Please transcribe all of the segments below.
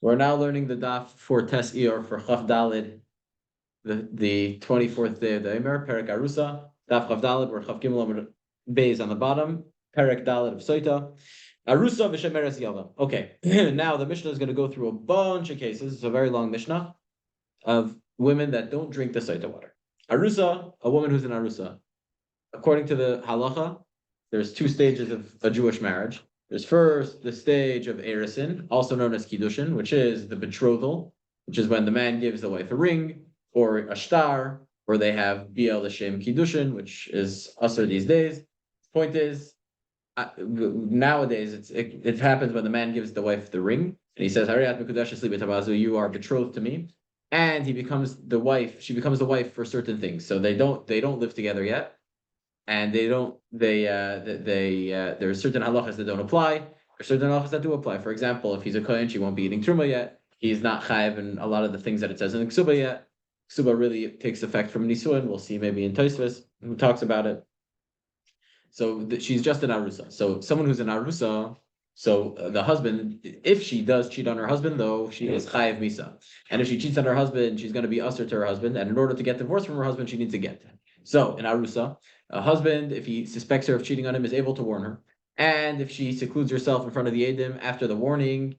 We're now learning the daf for Tes Eor for Chaf Dalid, the 24th day of the Emer, Perek Arusa, daf Chaf Dalid, where Chaf Gimel Amud Beis on the bottom, Perek Dalid of Sotah. Arusa v'shemeres yava. Okay, now the Mishnah is going to go through a bunch of cases. It's a very long Mishnah of women that don't drink the Sotah water. Arusa, a woman who's an Arusa. According to the halacha, there's two stages of a Jewish marriage. There's first the stage of erisin, also known as kiddushin, which is the betrothal, which is when the man gives the wife a ring or a shtar, or they have biel l'shem kiddushin, which is usher these days. Point is, nowadays it happens when the man gives the wife the ring and he says, "Hariat mekudash esli, you are betrothed to me," and he becomes the wife. She becomes the wife for certain things. So they don't live together yet, and there are certain halachas that don't apply. There are certain halachas that do apply. For example, if he's a kohen, she won't be eating truma yet. He's not chayiv in a lot of the things that it says in the ksuba yet. Ksuba really takes effect from nisuin. We'll see maybe in Tosfos who talks about it. So she's just an arusa. So someone who's an arusa. So the husband, if she does cheat on her husband, though, she is chayiv misa. And if she cheats on her husband, she's going to be usher to her husband. And in order to get divorced from her husband, she needs to get. So in arusa, a husband, if he suspects her of cheating on him, is able to warn her. And if she secludes herself in front of the Edim after the warning,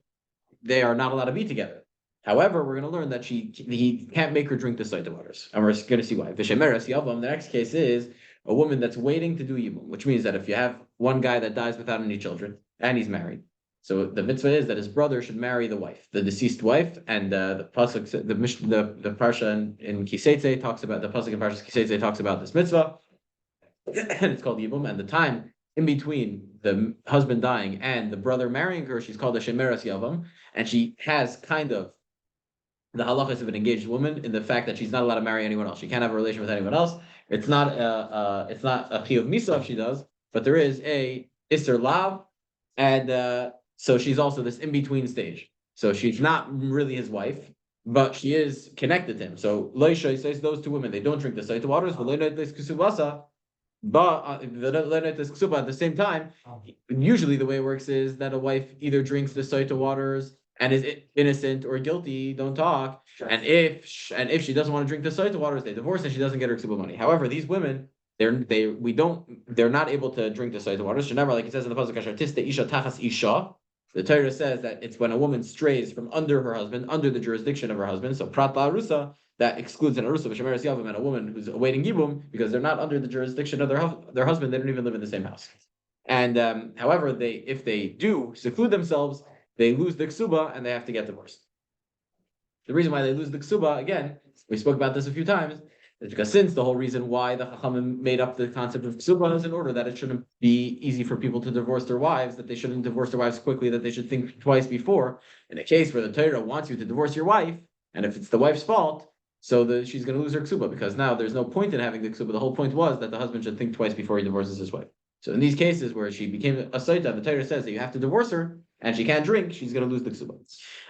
they are not allowed to be together. However, we're going to learn that he can't make her drink the Sotah waters. And we're going to see why. Vishemeres Yavam, the next case is a woman that's waiting to do Yibum, which means that if you have one guy that dies without any children and he's married, so the mitzvah is that his brother should marry the wife, the deceased wife, and the pasuk, the parsha in Kiseitze talks about the pasuk in Parsha Kiseitze talks about this mitzvah, and it's called Yibum. And the time in between the husband dying and the brother marrying her, she's called a shemeres yavam, and she has kind of the halachas of an engaged woman in the fact that she's not allowed to marry anyone else. She can't have a relation with anyone else. It's not a chiyuv misa if she does, but there is a iser lav, and so she's also this in between stage. So she's not really his wife, but she is connected to him. So Loisha says those two women, they don't drink the Sotah waters, but at the same time, usually the way it works is that a wife either drinks the Sotah waters and is innocent or guilty, don't talk. And if she doesn't want to drink the Sotah waters, they divorce and she doesn't get her ksuba money. However, these women, they're not able to drink the Sotah waters. Never, like it says in the pasuk, "Ashartiste isha tachas isha." The Torah says that it's when a woman strays from under her husband, under the jurisdiction of her husband. So prat la'arusa, that excludes an arusa v'shemeres yavam, and a woman who's awaiting yibum, because they're not under the jurisdiction of their husband. They don't even live in the same house. And however, if they do seclude themselves, they lose the ksuba and they have to get divorced. The reason why they lose the ksuba, again, we spoke about this a few times, is because since the whole reason why the Chachamim made up the concept of ksuba is in order that it shouldn't be easy for people to divorce their wives, that they shouldn't divorce their wives quickly, that they should think twice before. In a case where the Torah wants you to divorce your wife, and if it's the wife's fault, so she's going to lose her ksuba, because now there's no point in having the ksuba. The whole point was that the husband should think twice before he divorces his wife. So in these cases where she became a Sotah, the Torah says that you have to divorce her, and she can't drink, she's going to lose the ksuba.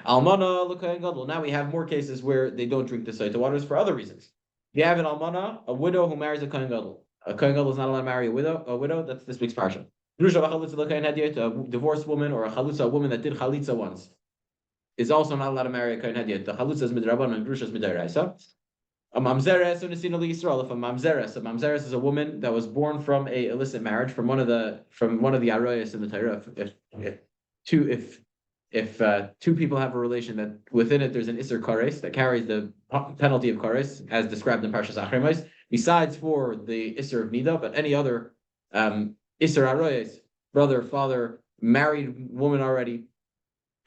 Almana l'kohen gadol. Now we have more cases where they don't drink the Sotah waters for other reasons. You have an almana, a widow who marries a kohen gadol. A kohen gadol is not allowed to marry a widow. That's this week's parsha. A divorced woman or a chalutza, a woman that did chalitza once, is also not allowed to marry a kohen hadiyot. The chalutza is midrabanan and grusha is midaraisa. A mamzeres unisina Yisrael. If a mamzeres is a woman that was born from a illicit marriage from one of the aroyas in the Torah. If two people have a relation that within it there's an iser kares that carries the penalty of kares as described in Parshas Achremos, besides for the iser of nida, but any other iser aroyas, brother, father, married woman already,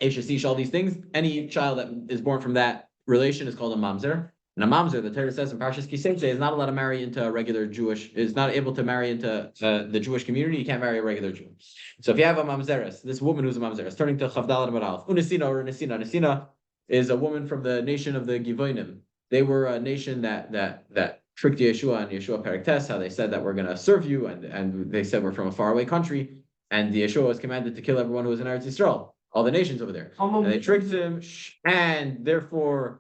Eshes, all these things, any child that is born from that relation is called a mamzer. And a mamzer, the Torah says in Parshas Kiseitze, is not allowed to marry into a regular Jewish, is not able to marry into the Jewish community. You can't marry a regular Jew. So if you have a mamzeres, this woman who's a mamzeres, turning to Chavdal and Maralf, Unesina or Nesina. Nesina is a woman from the nation of the Givonim. They were a nation that tricked Yeshua and Yeshua Perektes, how they said that we're going to serve you, and they said we're from a faraway country, and the Yeshua was commanded to kill everyone who was in Eretz Yisrael, all the nations over there. And they tricked him, and therefore.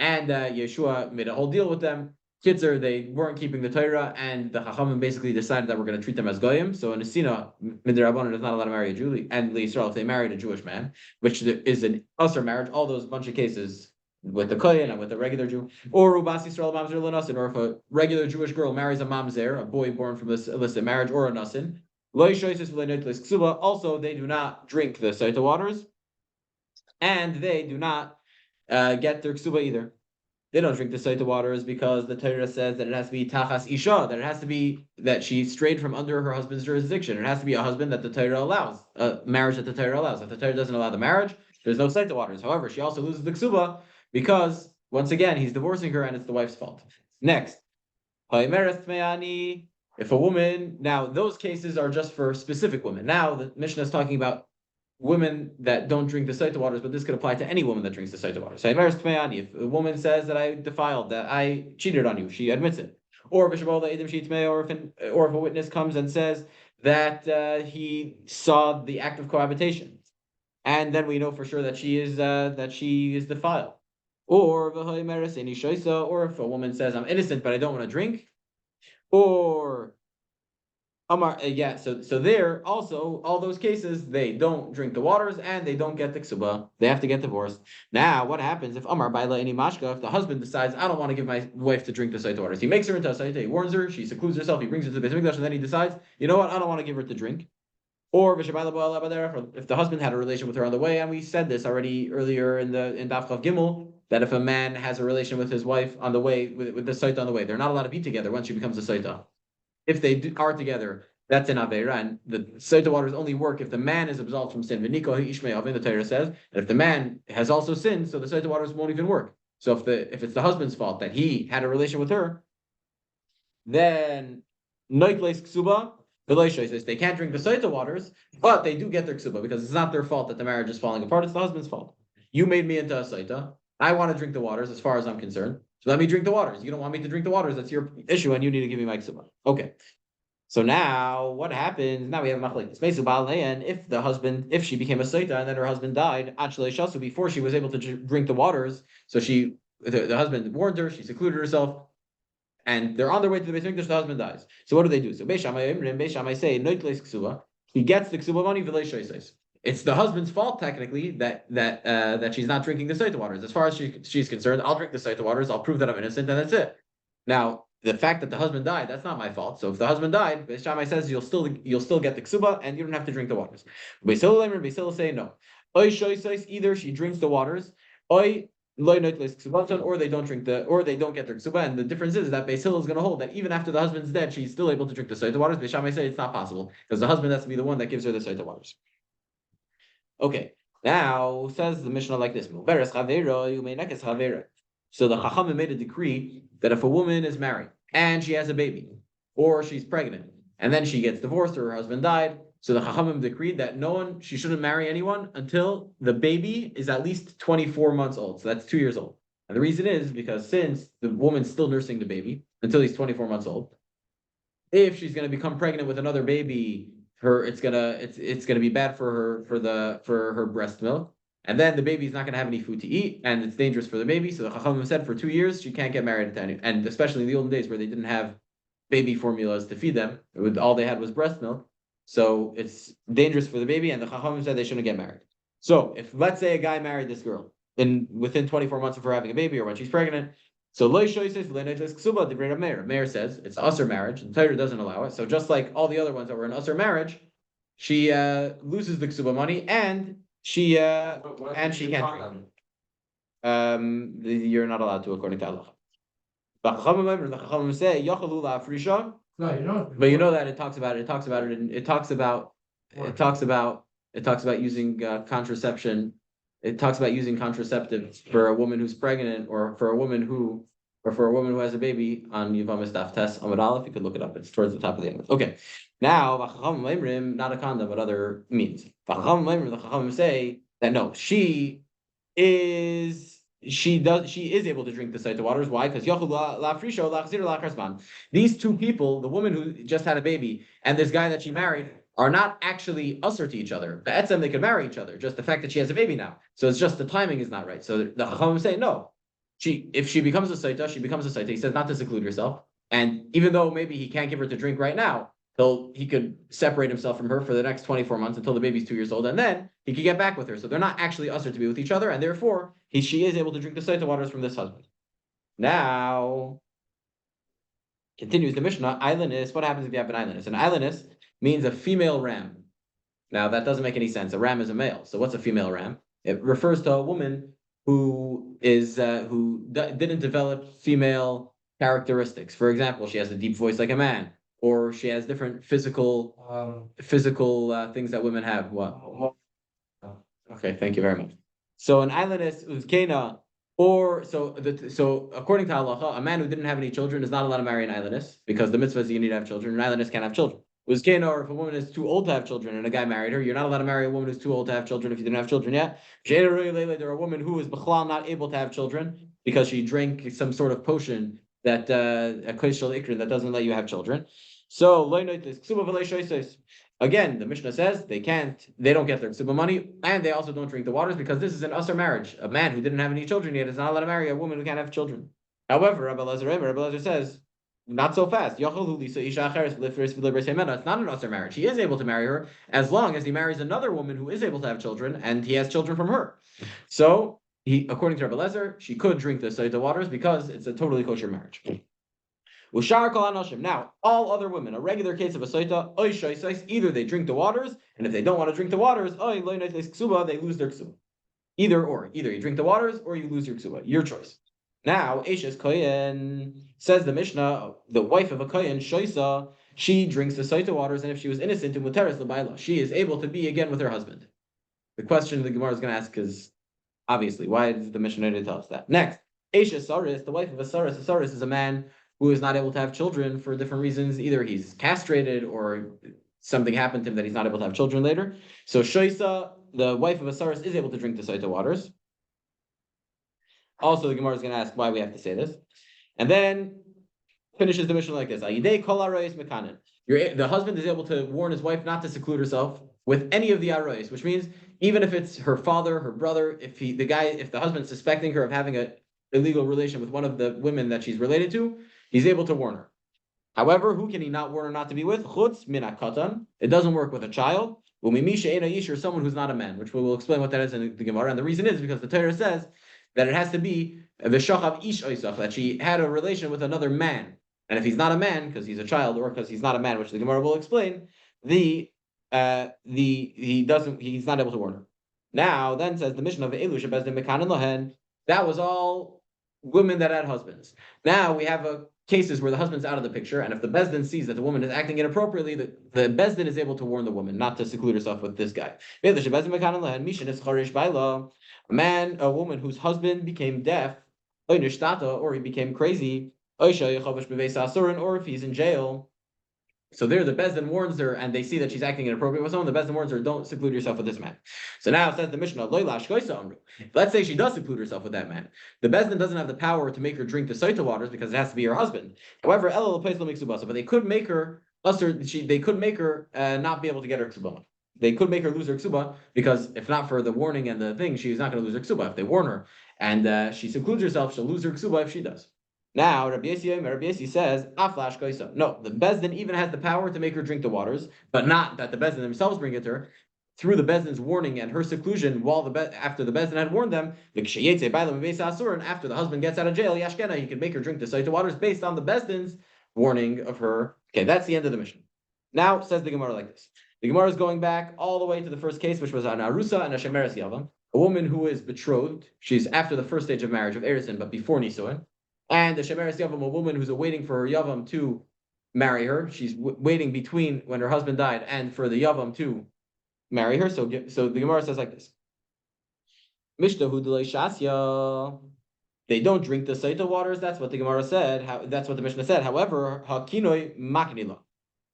And Yeshua made a whole deal with them Kitzer, they weren't keeping the Torah, and the Chachamim basically decided that we're going to treat them as goyim. So in Asina, Midrabanan is not allowed to marry a Jew, and Yisrael if they married a Jewish man, which is an usher marriage. All those bunch of cases with the kohen and with a regular Jew, or Ubas Yisrael mamzer lenasin, or if a regular Jewish girl marries a mamzer, a boy born from this illicit marriage, or a nasin. Also, they do not drink the Sotah waters, and they do not get their ksuba either. They don't drink the Sotah waters because the Torah says that it has to be tachas isha, that it has to be that she strayed from under her husband's jurisdiction. It has to be a husband that the Torah allows, a marriage that the Torah allows. If the Torah doesn't allow the marriage, there's no Sotah waters. However, she also loses the ksuba because, once again, he's divorcing her and it's the wife's fault. Next, if a woman, now those cases are just for specific women. Now the Mishnah is talking about women that don't drink the Sotah waters, but this could apply to any woman that drinks the Sotah waters. If a woman says that I defiled, that I cheated on you, she admits it. Or if a witness comes and says that he saw the act of cohabitation, and then we know for sure that she is defiled. Or if a woman says I'm innocent but I don't want to drink, or so there also, all those cases, they don't drink the waters and they don't get the ksuba. They have to get divorced. Now, what happens if Amar Baila any mashka, if the husband decides, I don't want to give my wife to drink the Sotah waters? He makes her into a Sotah, he warns her, she secludes herself, he brings her to the Beit HaMikdash, and then he decides, you know what, I don't want to give her to drink. Or if the husband had a relation with her on the way, and we said this already earlier in Daf Chav Gimel, that if a man has a relation with his wife on the way, with the Sotah on the way, they're not allowed to be together once she becomes a Sotah. If they are together, that's an Aveira, and the Sotah waters only work if the man is absolved from sin. V'niko ishmei avin, the Torah says, and if the man has also sinned, so the Sotah waters won't even work. So if it's the husband's fault that he had a relation with her, then noikles ksuba, they can't drink the Sotah waters, but they do get their ksuba because it's not their fault that the marriage is falling apart, it's the husband's fault. You made me into a Sotah. I want to drink the waters as far as I'm concerned. So let me drink the waters. You don't want me to drink the waters. That's your issue, and you need to give me my ksuba. Okay. So now what happens? Now we have machlekes. And if she became a Sotah and then her husband died, actually shasu, before she was able to drink the waters, so the husband warned her, she secluded herself, and they're on their way to the Beit HaMikdash, the husband dies. So what do? So Beis Shammai say, noitles ksuba, he gets the ksuba money, v'lei shoyses. It's the husband's fault technically that she's not drinking the Sotah waters. As far as she's concerned, I'll drink the Sotah waters. I'll prove that I'm innocent, and that's it. Now, the fact that the husband died, that's not my fault. So if the husband died, Beis Shammai says you'll still get the ksuba and you don't have to drink the waters. Beis Hillel say no. Either she drinks the waters, or they don't get their ksuba. And the difference is that Beis Hillel is going to hold that even after the husband's dead, she's still able to drink the Sotah waters. Beis Shammai say it's not possible because the husband has to be the one that gives her the Sotah waters. Okay, now says the Mishnah like this: So the Chachamim made a decree that if a woman is married and she has a baby, or she's pregnant, and then she gets divorced or her husband died, so the Chachamim decreed that she shouldn't marry anyone until the baby is at least 24 months old. So that's 2 years old. And the reason is because since the woman's still nursing the baby until he's 24 months old, if she's going to become pregnant with another baby, it's gonna be bad for her breast milk, and then the baby's not gonna have any food to eat, and it's dangerous for the baby. So the Chachamim said for 2 years she can't get married to anyone, and especially in the olden days where they didn't have baby formulas to feed them, all they had was breast milk. So it's dangerous for the baby, and the Chachamim said they shouldn't get married. So if let's say a guy married this girl within 24 months of her having a baby or when she's pregnant. So Meir says it's usher marriage, and Torah doesn't allow it. So just like all the other ones that were in usher marriage, she loses the ksuba money and she can't drink. You're not allowed to according to Allah. The Chachamim say yachalu la'afrisha. No, you don't. But you know that it talks about using contraception. It talks about using contraceptives for a woman who's pregnant or for a woman who has a baby on Yavamis Daf Tes Amud Aleph. You could look it up. It's towards the top of the Amud. Okay. Now, not a condom, but other means. The Chachamim say that no, she is able to drink the Sotah waters. Why? Because these two people, the woman who just had a baby and this guy that she married, are not actually usher to each other. The etzem, they could marry each other. Just the fact that she has a baby now. So it's just the timing is not right. So the Chachamim say no. if she becomes a Sotah, she becomes a Sotah. He says not to seclude yourself. And even though maybe he can't give her to drink right now, he could separate himself from her for the next 24 months until the baby's 2 years old, and then he could get back with her. So they're not actually usher to be with each other, and therefore she is able to drink the Sotah waters from this husband. Now, continues the Mishnah, islandess. What happens if you have an islandess? An islandess means a female ram. Now, that doesn't make any sense. A ram is a male. So what's a female ram? It refers to a woman who didn't develop female characteristics. For example, she has a deep voice like a man, or she has different physical things that women have. What? Okay, thank you very much. So an islandess uzkena, so according to halacha, a man who didn't have any children is not allowed to marry an islandess because the mitzvah is you need to have children. An islandess can't have children. Uzkena, or if a woman is too old to have children and a guy married her, you're not allowed to marry a woman who's too old to have children if you didn't have children yet. There are a woman who is b'chlal not able to have children because she drank some sort of potion that a koshel ikrin that doesn't let you have children. So again, the Mishnah says they don't get their ksuba money, and they also don't drink the waters because this is an usher marriage. A man who didn't have any children yet is not allowed to marry a woman who can't have children. However, Rabbi Elazar says, not so fast. It's not an usher marriage. He is able to marry her as long as he marries another woman who is able to have children, and he has children from her. So, according to Rabbi Elazar, she could drink the Sotah waters because it's a totally kosher marriage. Now, all other women, a regular case of a Sotah, either they drink the waters, and if they don't want to drink the waters, they lose their ksuba. Either you drink the waters or you lose your ksuba. Your choice. Now, Eshes Kohen, says the Mishnah, the wife of a Kohen, Shoisa, she drinks the Sotah waters, and if she was innocent in Muteres L'Baila, she is able to be again with her husband. The question the Gemara is going to ask is, obviously, why does the Mishnah tell us that? Next, Eshes Saris, the wife of a Saris is a man who is not able to have children for different reasons. Either he's castrated or something happened to him that he's not able to have children later. So Shoisa, the wife of a Saris, is able to drink the Sotah waters. Also, the Gemara is going to ask why we have to say this. And then finishes the mission like this. The husband is able to warn his wife not to seclude herself with any of the arroyos, which means even if it's her father, her brother, if the husband's suspecting her of having an illegal relation with one of the women that she's related to, he's able to warn her. However, who can he not warn her not to be with? Chutz min hakatan. It doesn't work with a child. Or someone who's not a man, which we will explain what that is in the Gemara. And the reason is because the Torah says that it has to be v'shachav ish oisach, that she had a relation with another man. And if he's not a man, because he's a child, or because he's not a man, which the Gemara will explain, he's not able to warn her. Now, then says the mission of Elu shebezdin mekanan lohen. That was all women that had husbands. Now we have cases where the husband's out of the picture, and if the bezdin sees that the woman is acting inappropriately, the bezdin is able to warn the woman not to seclude herself with this guy. A woman whose husband became deaf, or he became crazy, or if he's in jail. So there, the bezdin warns her, and they see that she's acting inappropriate with someone. The bezdin warns her, "Don't seclude yourself with this man." So now it says the Mishnah, let's say she does seclude herself with that man. The bezdin doesn't have the power to make her drink the Sotah waters because it has to be her husband. However, but they could make her not be able to get her ksuba. They could make her lose her ksuba because if not for the warning and the thing, she's not going to lose her ksuba. If they warn her and she secludes herself, she'll lose her ksuba if she does. Now, Rabbi Yossi says, "Aflash koisa." No, the bezdin even has the power to make her drink the waters, but not that the bezdin themselves bring it to her. Through the bezdin's warning and her seclusion, after the bezdin had warned them, and after the husband gets out of jail, Yashkena, he can make her drink the Sotah waters based on the bezdin's warning of her. Okay, that's the end of the mission. Now, says the Gemara like this. The Gemara is going back all the way to the first case, which was an Arusa and a Shemeres Yavam, a woman who is betrothed. She's after the first stage of marriage of Erisin, but before Nisuin. And the Shemeres Yavam, a woman who's awaiting for her Yavam to marry her. She's waiting between when her husband died and for the Yavam to marry her. So the Gemara says like this. Mishtahu d'lei shasya. They don't drink the Sotah waters. That's what the Gemara said. That's what the Mishnah said. However, hakinoi maknila.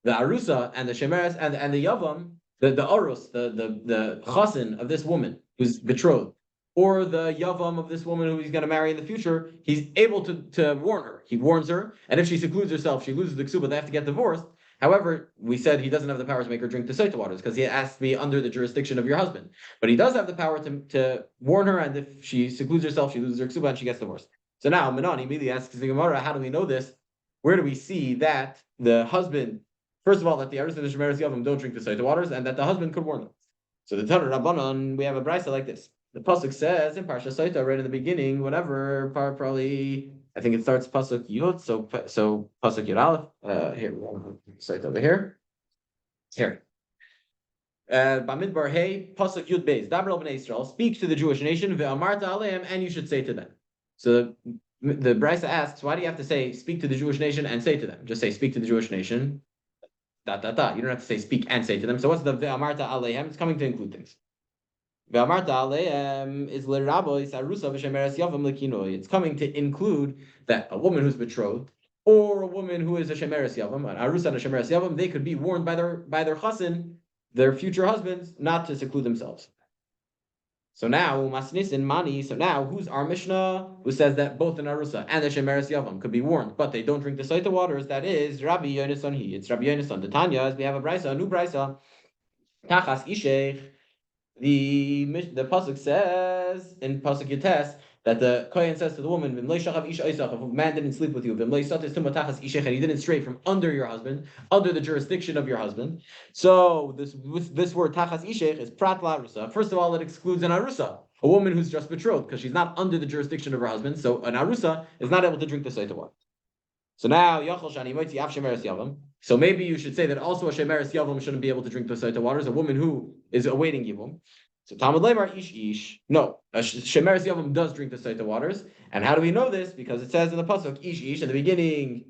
The Arusa and the Shemeres and the Yavam, the Arus, the Chasin of this woman who's betrothed, or the Yavam of this woman who he's going to marry in the future, he's able to warn her. He warns her, and if she secludes herself, she loses the ksuba, they have to get divorced. However, we said he doesn't have the power to make her drink the Sotah waters because he has to be under the jurisdiction of your husband. But he does have the power to warn her, and if she secludes herself, she loses her ksuba and she gets divorced. So now Menani immediately asks the Gemara, how do we know this? Where do we see that the husband, first of all, that the Arusa and the Shemeres Yavam don't drink the Sotah waters, and that the husband could warn them? So the Tanur Rabbanon, we have a brisa like this. The pasuk says in Parsha Sotah, right in the beginning, whatever, probably I think it starts pasuk Yud, so pasuk Yud Aleph. Here, Sotah over here. Here. Bamidbar Hey, pasuk Yud Beis. Daber b'nei Israel, speak to the Jewish nation, ve'amarta aleim, and you should say to them. So the brisa asks, why do you have to say speak to the Jewish nation and say to them? Just say speak to the Jewish nation. You don't have to say speak and say to them. So what's the ve'amarta aleim? It's coming to include things. Ve'amarta aleim is l'rabois arusa v'shemeres yavam l'kinoi. It's coming to include that a woman who's betrothed or a woman who is a shemeres yavam, an arusa and a shemeres yavam, they could be warned by their chassin, their future husbands, not to seclude themselves. So now, masnisin mani. So now, who's our Mishnah who says that both an arusa and the shemeres yavam could be warned, but they don't drink the Sotah waters? That is Rabbi Yonasan. It's Rabbi Yonasan. The Tanya, as we have a new brisa. Tachas ishech. The pasuk says in pasuk Yates that the kohen says to the woman, if a man didn't sleep with you, and he didn't stray from under your husband, under the jurisdiction of your husband. So this word tachas ishech is prat la'arusa. First of all, it excludes an arusa, a woman who's just betrothed, because she's not under the jurisdiction of her husband. So an arusa is not able to drink the Sotah water. So now, so maybe you should say that also a shemeres yavam shouldn't be able to drink the Sotah waters, a woman who is awaiting yibum. So Talmud Lemar ish ish. No, a shemeres yavam does drink the Sotah waters. And how do we know this? Because it says in the pasuk ish ish at the beginning,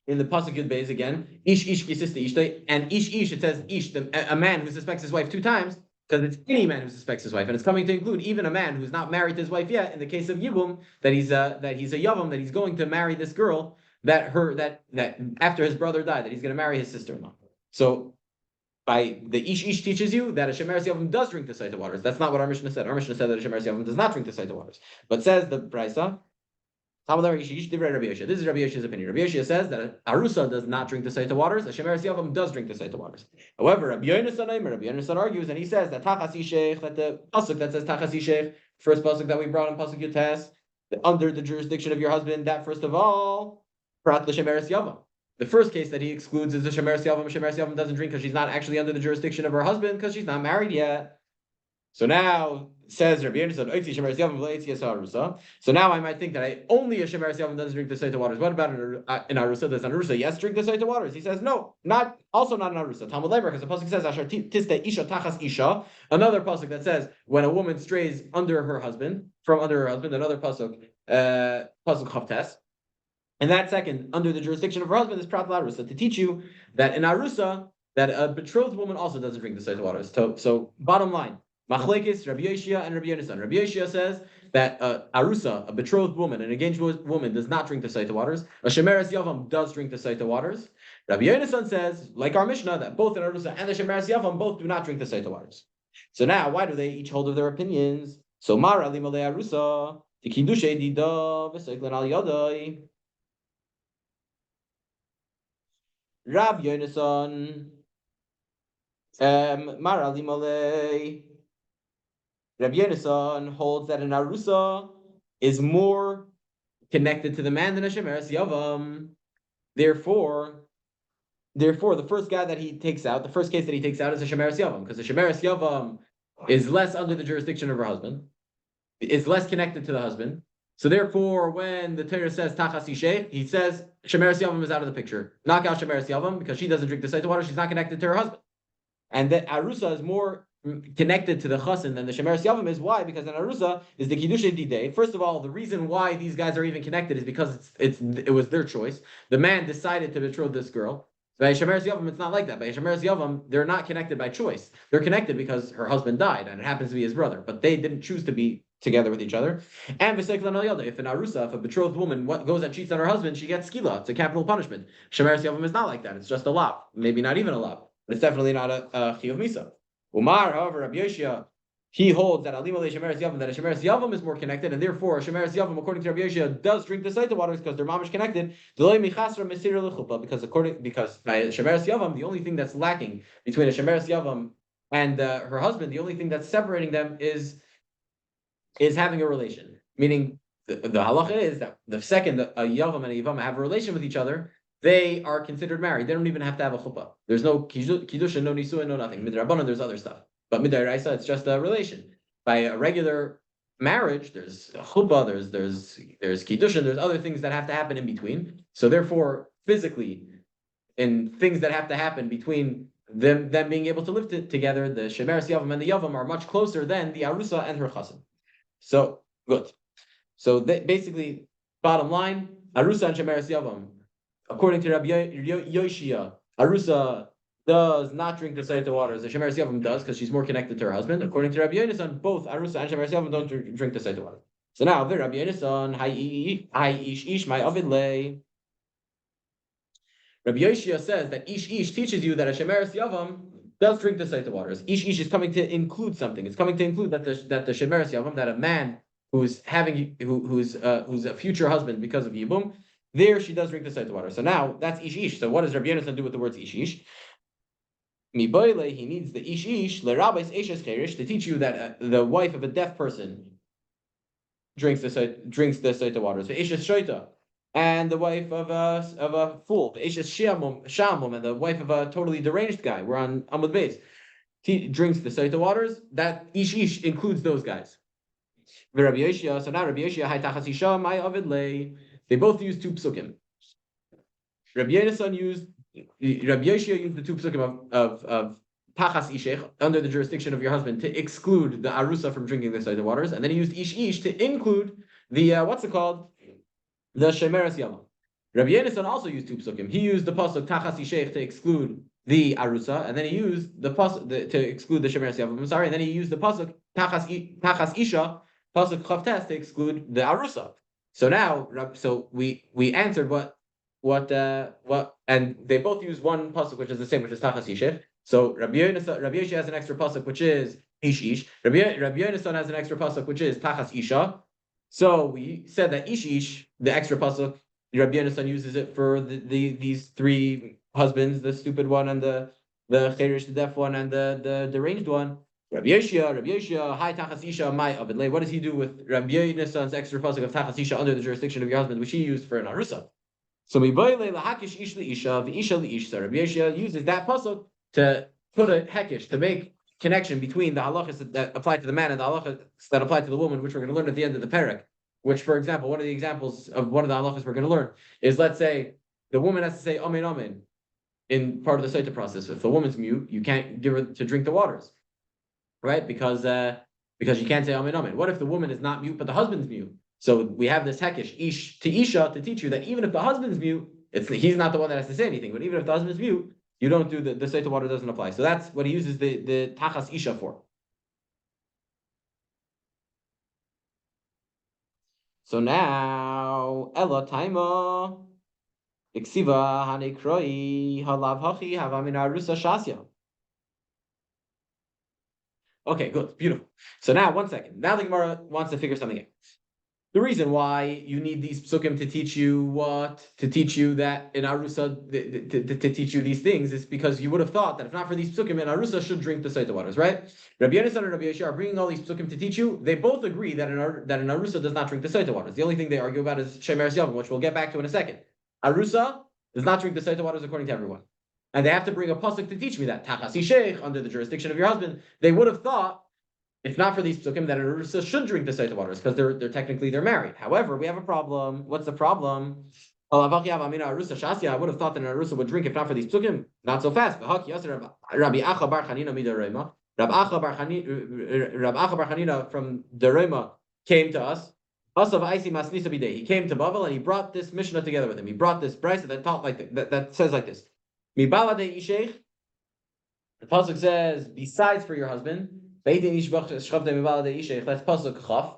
in the pasuk Yud Beis again, ish ish kisista ishtai, and ish ish it says ish, a man who suspects his wife 2 times. Because it's any man who suspects his wife, and it's coming to include even a man who's not married to his wife yet. In the case of Yibum, that he's a yavam, that he's going to marry this girl that after his brother died, that he's going to marry his sister-in-law. So by the ish teaches you that a shemeres yavam does drink the Sotah waters. That's not what our Mishnah said. Our Mishnah said that a shemeres yavam does not drink the Sotah waters, but says the brisa. This is Rabbi Yoshia's opinion. Rabbi Yoshia says that arusa does not drink the Sotah waters. A shemeres yavam does drink the Sotah waters. However, Rabbi Yonasan argues, and he says that tachas ishech, that the pasuk that says tachas ishech, first pasuk that we brought in pasuk Yutes, under the jurisdiction of your husband, that first of all, prat l'shemeres yavam. The first case that he excludes is the shemeres yavam. Shemeres yavam doesn't drink because she's not actually under the jurisdiction of her husband because she's not married yet. So now says Rabbi Yonasan, so now I might think that only a shemeres yavam doesn't drink the Sotah waters. What about an arusa? Does an arusa yes drink the Sotah waters? He says no, not an arusa. Talmud Lever, because the pasuk says asher tiste isha tachas isha. Another pasuk that says when a woman strays from under her husband. Another pasuk, pasuk chavtes. And that second, under the jurisdiction of her husband, is prat la'arusa, to teach you that in arusa, that a betrothed woman also doesn't drink the Sotah waters. So bottom line. Machlekes, Rabbi Yoshia, and Rabbi Yonasan. Rabbi Yoshia says that arusa, a betrothed woman, an engaged woman, does not drink the Sotah waters. A shemeres yavam does drink the Sotah waters. Rabbi Yonasan says, like our Mishnah, that both an arusa and the shemeres yavam both do not drink the Sotah waters. So now, why do they each hold of their opinions? So Mar ali malei arusa, the kiddushay dida v'seiklan al yadai. Rabbi Yonasan, Mar ali malei. Rabbi Yonasan holds that an arusa is more connected to the man than a shemeres yavam. Therefore, the first case that he takes out is a shemeres yavam, because the shemeres yavam is less under the jurisdiction of her husband, is less connected to the husband. So therefore, when the Torah says tachas ishech, he says shemeres yavam is out of the picture. Knock out shemeres yavam because she doesn't drink the Sotah water. She's not connected to her husband, and that arusa is more connected to the chassan than the shemeres yavam is. Why? Because an arusa is the kiddushay didei. First of all, the reason why these guys are even connected is because it was their choice. The man decided to betroth this girl. By shemeres yavam, it's not like that. By shemeres yavam, they're not connected by choice. They're connected because her husband died, and it happens to be his brother. But they didn't choose to be together with each other. And if an arusa, if a betrothed woman goes and cheats on her husband, she gets skila. It's a capital punishment. Shemeres yavam is not like that. It's just a lav. Maybe not even a lav. But it's definitely not a chiyuv misa. Umar, however, Rabbi Yoshia, he holds that alim alei shemeres yavam, that a shemeres yavam is more connected, and therefore a shemeres yavam, according to Rabbi Yoshia, does drink the Sotah waters because they're mamish connected. Because by shemeres yavam, the only thing that's lacking between a shemeres yavam and her husband, the only thing that's separating them is having a relation. Meaning, the halacha is that the second a yavam and a yavam have a relation with each other, they are considered married. They don't even have to have a chuppah. There's no kiddushin, no nisuin, no nothing. Midrabanan, there's other stuff, but midaraisa, it's just a relation. By a regular marriage, there's a chuppah, there's kiddushin, there's other things that have to happen in between. So therefore, physically, in things that have to happen between them being able to live together, the shemeres yavam and the yavam are much closer than the arusa and her chassan. So good. So basically, bottom line, arusa and shemeres yavam, according to Rabbi Yoshia, arusa does not drink the Sotah waters. The shemeres yavam does because she's more connected to her husband. According to Rabbi Yonasan, both arusa and shemeres yavam don't drink the Sotah waters. So now, Rabbi Yonasan, hi ish my avid lay. Rabbi Yoshia says that Ish teaches you that a Shemeres Yavam does drink the Sotah waters. Ish is coming to include something. It's coming to include that the Shemeres Yavam, that a man who's a future husband because of Yibum, there she does drink the Sotah water. So now that's Ish. So what does Rabbi Yonasan do with the words Ish? Miboile, he needs the Ish lerabes eshes cherish to teach you that the wife of a deaf person drinks the Sotah waters. So eshes shoita. And the wife of a fool, and the wife of a totally deranged guy. We're on Amud Beis. He drinks the Sotah waters. That ish includes those guys. So now Rabbi Yoshia, they both use two psukim. Rabbi Yoshia used the two psukim of Tachas Ishech, under the jurisdiction of your husband, to exclude the arusa from drinking the Sotah waters, and then he used ish to include the what's it called? The Shemeres Yavam. Rabbi Yonasan also used two psukim. He used the pasuk Tachas Ishech to exclude the arusa, and then he used the pasuk to exclude the Shemeres Yavam. I'm sorry, and then he used the pasuk Tachas Isha, pasuk Chavtes, to exclude the arusa. So now, we answered what, and they both use one pasuk which is the same, which is Tachas Ishech. So Rabbi Yoshia has an extra pasuk which is Ish. Rabbi Yonasan has an extra pasuk which is Tachas Isha. So we said that ish, the extra pasuk, Rabbi Yonasan uses it for these three husbands, the stupid one and the cherish, the deaf one, and the deranged one. Rabbi Yoshia, hi Tachas Isha, my avidle. What does he do with Rabbi Yonasan's extra pasuk of Tachas Isha under the jurisdiction of your husband, which he used for an arusa? So miboile lahakish ish li isha, v'isha li ish. So Rabbi Yoshia uses that pasuk to put a hekish, to make connection between the halachas that apply to the man and the halachas that apply to the woman, which we're going to learn at the end of the parak. Which, for example, one of the examples of one of the halachas we're going to learn is, let's say, the woman has to say amen amen in part of the Sotah process. If the woman's mute, you can't give her to drink the waters, right? Because you can't say amen amen. What if the woman is not mute but the husband's mute? So we have this hekish ish to isha to teach you that even if the husband's mute, he's not the one that has to say anything. But even if the husband's mute, you don't do the Sotah water doesn't apply. So that's what he uses the tachas isha for. So now Ella Taima Iksiva Hanekroi Halav Hachi Havamina Rusa Shasya. Okay, good, beautiful. So now, one second. Now the Gemara wants to figure something out. The reason why you need these psukim to teach you that in Arusa, to teach you these things, is because you would have thought that if not for these psukim, in Arusa should drink the Sotah waters, right? Rabbi Yonasan and Rabbi Yoshia are bringing all these psukim to teach you. They both agree that an Arusa does not drink the Sotah waters. The only thing they argue about is Shemeres Yavam, which we'll get back to in a second. Arusa does not drink the Sotah waters according to everyone. And they have to bring a pasuk to teach me that. Tachas Ishech, under the jurisdiction of your husband. They would have thought, if not for these psukim, that an arusa should drink the Sotah waters because they're technically married. However, we have a problem. What's the problem? I would have thought that an arusa would drink if not for these psukim. Not so fast. Rabbi Acha bar Chanina from Derema came to us. He came to Bavel and he brought this Mishnah together with him. He brought this brisa that taught like that says like this. The pasuk says, besides for your husband. That's pasuk chaf,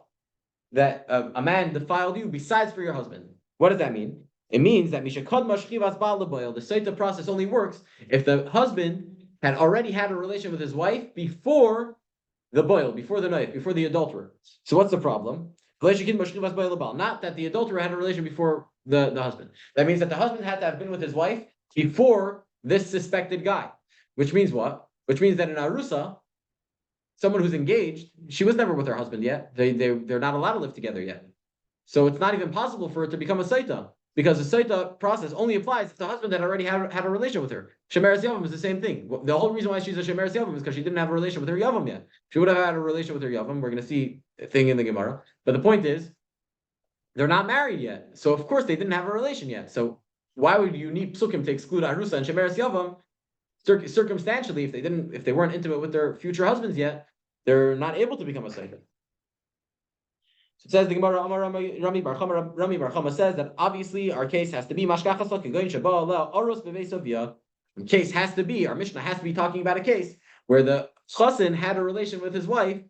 that a man defiled you besides for your husband. What does that mean? It means that the Sotah process only works if the husband had already had a relation with his wife before the boil, before the knife, before the adulterer. So what's the problem? Not that the adulterer had a relation before the husband. That means that the husband had to have been with his wife before this suspected guy. Which means what? Which means that in Arusa, someone who's engaged, she was never with her husband yet. They're not allowed to live together yet. So it's not even possible for it to become a Sotah, because the Sotah process only applies if the husband had already had a relation with her. Shemeres Yavam is the same thing. The whole reason why she's a Shemeres Yavam is because she didn't have a relation with her Yavam yet. She would have had a relation with her Yavam. We're going to see a thing in the Gemara. But the point is, they're not married yet. So of course they didn't have a relation yet. So why would you need psukim to exclude Arusa and Shemeres Yavam? Circumstantially, if they weren't intimate with their future husbands yet, they're not able to become a Sotah. So it says the Gemara, Rami Bar Chama says that obviously our case has to be mashkachas l'kegoyin sheba aleh oros b'veisavia. The case has to be, our Mishnah has to be talking about a case where the chassan had a relation with his wife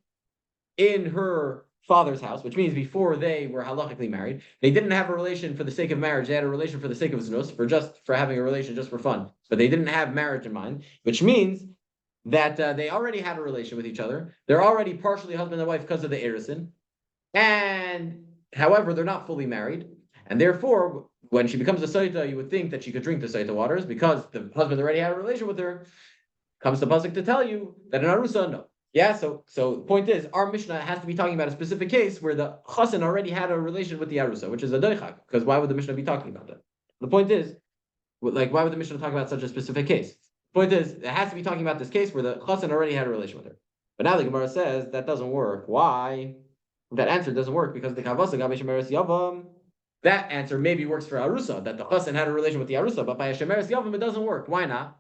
in her father's house, which means before they were halachically married. They didn't have a relation for the sake of marriage. They had a relation for the sake of znus, for having a relation just for fun. But they didn't have marriage in mind, which means that they already had a relation with each other. They're already partially husband and wife because of the erisin. And however, they're not fully married, and therefore, when she becomes a Sotah, you would think that she could drink the Sotah waters because the husband already had a relation with her. Comes the pasuk to tell you that in Arusa, no. Yeah, so the point is, our Mishnah has to be talking about a specific case where the chassan already had a relation with the Arusa, which is a doichak. Because why would the Mishnah be talking about that? The point is, like, why would the Mishnah talk about such a specific case? The point is, it has to be talking about this case where the chassan already had a relation with her. But now the Gemara says that doesn't work. Why? That answer doesn't work because the kavasa gabe shemeres yavam. That answer maybe works for Arusa, that the chassan had a relation with the Arusa, but by a shemeres yavam it doesn't work. Why not?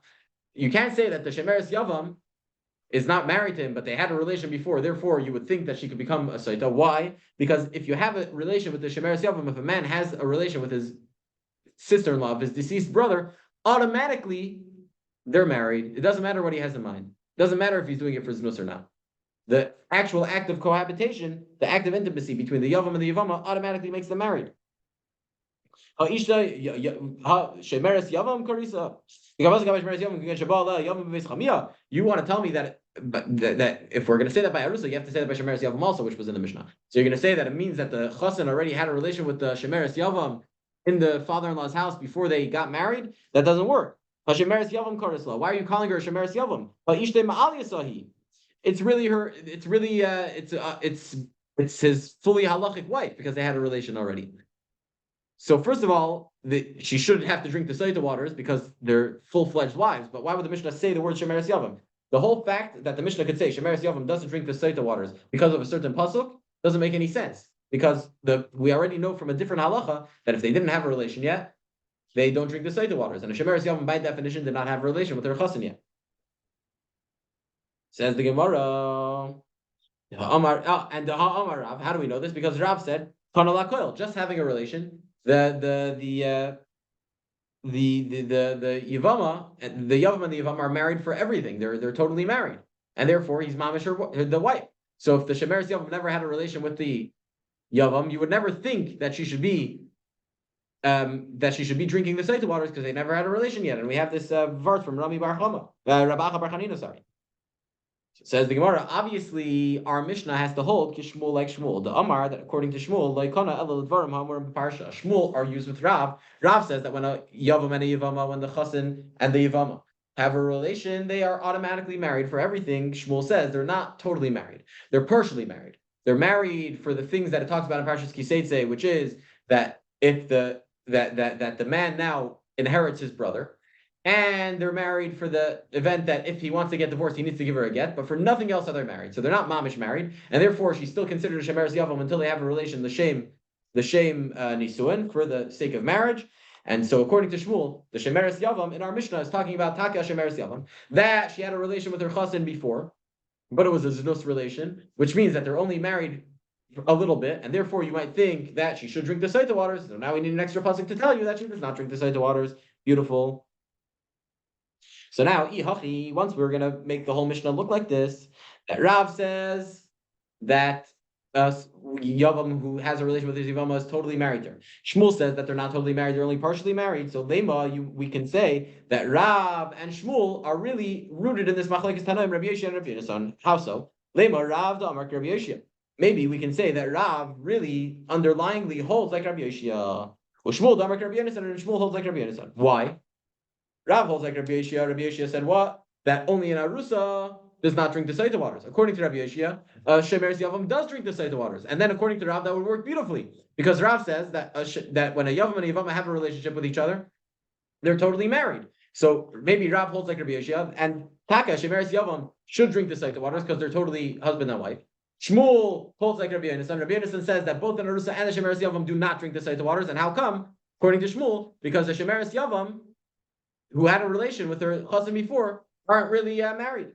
You can't say that the shemeres yavam is not married to him, but they had a relation before. Therefore, you would think that she could become a Sotah. Why? Because if you have a relation with the shemeres yavam, if a man has a relation with his sister-in-law, his deceased brother, automatically they're married. It doesn't matter what he has in mind. It doesn't matter if he's doing it for znus or not. The actual act of cohabitation, the act of intimacy between the Yavam and the Yavama automatically makes them married. You want to tell me that if we're going to say that by Arusa, you have to say that by Shemeres Yavam also, which was in the Mishnah. So you're going to say that it means that the chassan already had a relation with the Shemeres Yavam in the father-in-law's house before they got married? That doesn't work. Why are you calling her Shemeres Yavam? It's really her. It's really it's his fully halachic wife because they had a relation already. So first of all, she shouldn't have to drink the Sotah waters because they're full-fledged wives. But why would the Mishnah say the word Shemeres Yavam? The whole fact that the Mishnah could say Shemeres Yavam doesn't drink the Sotah waters because of a certain pasuk doesn't make any sense, because we already know from a different halacha that if they didn't have a relation yet, they don't drink the Sotah waters, and a Shemeres Yavam by definition did not have a relation with her chassan yet. Says the Gemara, and the Ha'amar Rav. How do we know this? Because Rav said, just having a relation. The Yavama, the Yavam and the Yavam are married for everything. They're totally married, and therefore he's mamish the wife. So if the Shemeres Yavam never had a relation with the Yavam, you would never think that she should be drinking the Sotah waters because they never had a relation yet. And we have this verse from Rami Bar Chama, Rabbacha Bar Chanina, sorry. Says the Gemara, obviously our Mishnah has to hold Kishmul like Shmuel. The Amar, that according to Shmuel, Laikona Elul Dvarim Hamurim Parsha. Shmuel argues with Rav. Rav says that when a Yavam and a Yavama, when the Chassan and the Yavama have a relation, they are automatically married for everything. Shmuel says they're not totally married. They're partially married. They're married for the things that it talks about in Parshas Kiseitze, which is that if the man now inherits his brother, and they're married for the event that if he wants to get divorced, he needs to give her a get, but for nothing else are they married. So they're not mamish married, and therefore she's still considered a shemeres yavam until they have a relation, the shame nisuin, for the sake of marriage. And so according to Shmuel, the shemeres yavam in our Mishnah is talking about taka shemeres yavam, that she had a relation with her chassan before, but it was a znus relation, which means that they're only married a little bit, and therefore you might think that she should drink the Sotah waters. So now we need an extra pasuk to tell you that she does not drink the Sotah waters. Beautiful. So now, once we're going to make the whole Mishnah look like this, that Rav says that Yavam who has a relation with his Yavama is totally married to her. Shmuel says that they're not totally married, they're only partially married. So we can say that Rav and Shmuel are really rooted in this Machlekes Tanaim, Rabbi Yoshia and Rabbi Yonasan. How so? Lema, Rav, Da'amar, Rabbi Yoshia. Maybe we can say that Rav really underlyingly holds like Rabbi Yoshia. Well, Shmuel, Da'amar, Rabbi Yonasan, and Shmuel holds like Rabbi Yonasan. Why? Rav holds like Rabbi Yoshia. Rabbi Yoshia said what? That only in Arusa does not drink the Sotah waters. According to Rabbi Yeshia, Shemeres Yavam does drink the Sotah waters. And then according to Rav, that would work beautifully. Because Rav says that that when a Yavam and a Yavama have a relationship with each other, they're totally married. So maybe Rav holds like Rabbi Yeshia, and Taka, Shemeres Yavam, should drink the Sotah waters because they're totally husband and wife. Shmuel holds like Rabbi Yonasan. Rabbi Yonasan says that both the Narusa and the Shemeres Yavam do not drink the Sotah waters. And how come? According to Shmuel, because the Shemeres Yavam, who had a relation with her husband before, aren't really married.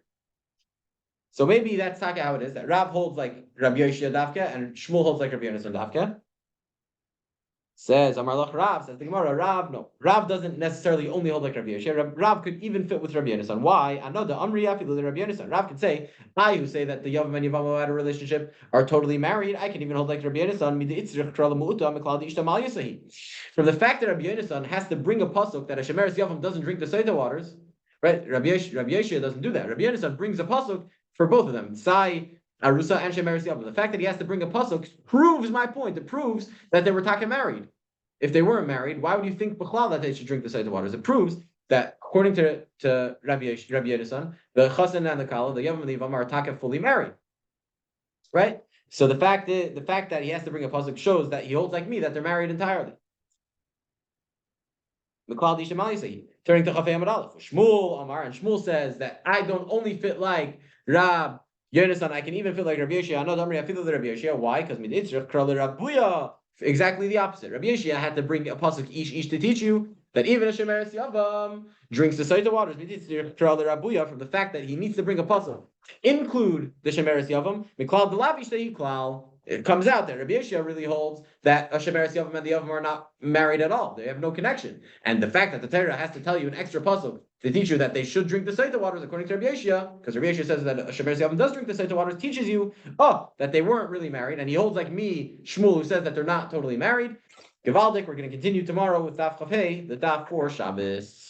So maybe that's Taka how it is, that Rav holds like Rabbi Yoshia Davka and Shmuel holds like Rabbi Yonasan Davka. Says Amar Lach Rav, says the Gemara, Rav doesn't necessarily only hold like Rabbi Yoshia. Rav could even fit with Rabbi Yonasan. Why? Another Amri Afilu Rabbi Yonasan. Rav could say, I who say that the Yavam and Yavam who had a relationship are totally married, I can even hold like Rabbi Yonasan. From the fact that Rabbi Yonasan has to bring a pasuk that a Shemeres Yavam doesn't drink the Sotah waters, right? Rabbi Yoshia doesn't do that. Rabbi Yonasan brings a pasuk for both of them. Sai Arusa and Shemeres Yavam. The fact that he has to bring a pasuk proves my point. It proves that they were talking married. If they weren't married, why would you think B'chlal that they should drink the Sotah waters? It proves that according to Rabbi Yonasan, the Chassan and the Kala, the Yavam and the Yavam are taka fully married, right? So the fact that he has to bring a pasuk shows that he holds like me that they're married entirely. Turning to Chafei Amud Aleph, Shmuel Amar, and Shmuel says that I don't only fit like Rab Yonasan, I can even fit like Rabbi Yeshia. I know Damri I fit like Rabbi Yeshia. Why? Because miditzrich kral Rabbuya. Exactly the opposite. Rabbi Yeshia had to bring a pasuk ish to teach you that even a Shemeres Yavam drinks the Sotah waters. Miditzrich kral Rabbuya, from the fact that he needs to bring a pasuk include the Shemeres Yavam. Miklal delavish tehi klal. It comes out that Rabbi Yeshia really holds that a Shemeres Yavam and the Yavam are not married at all. They have no connection. And the fact that the Torah has to tell you an extra pasuk to teach you that they should drink the Sotah waters according to Rabbi Yeshia, because Rabbi Yeshia says that a Shemeres Yavam does drink the Sotah waters, teaches you, that they weren't really married. And he holds like me, Shmuel, who says that they're not totally married. Givaldik, we're going to continue tomorrow with Daf Chafei, the Daf for Shabbos.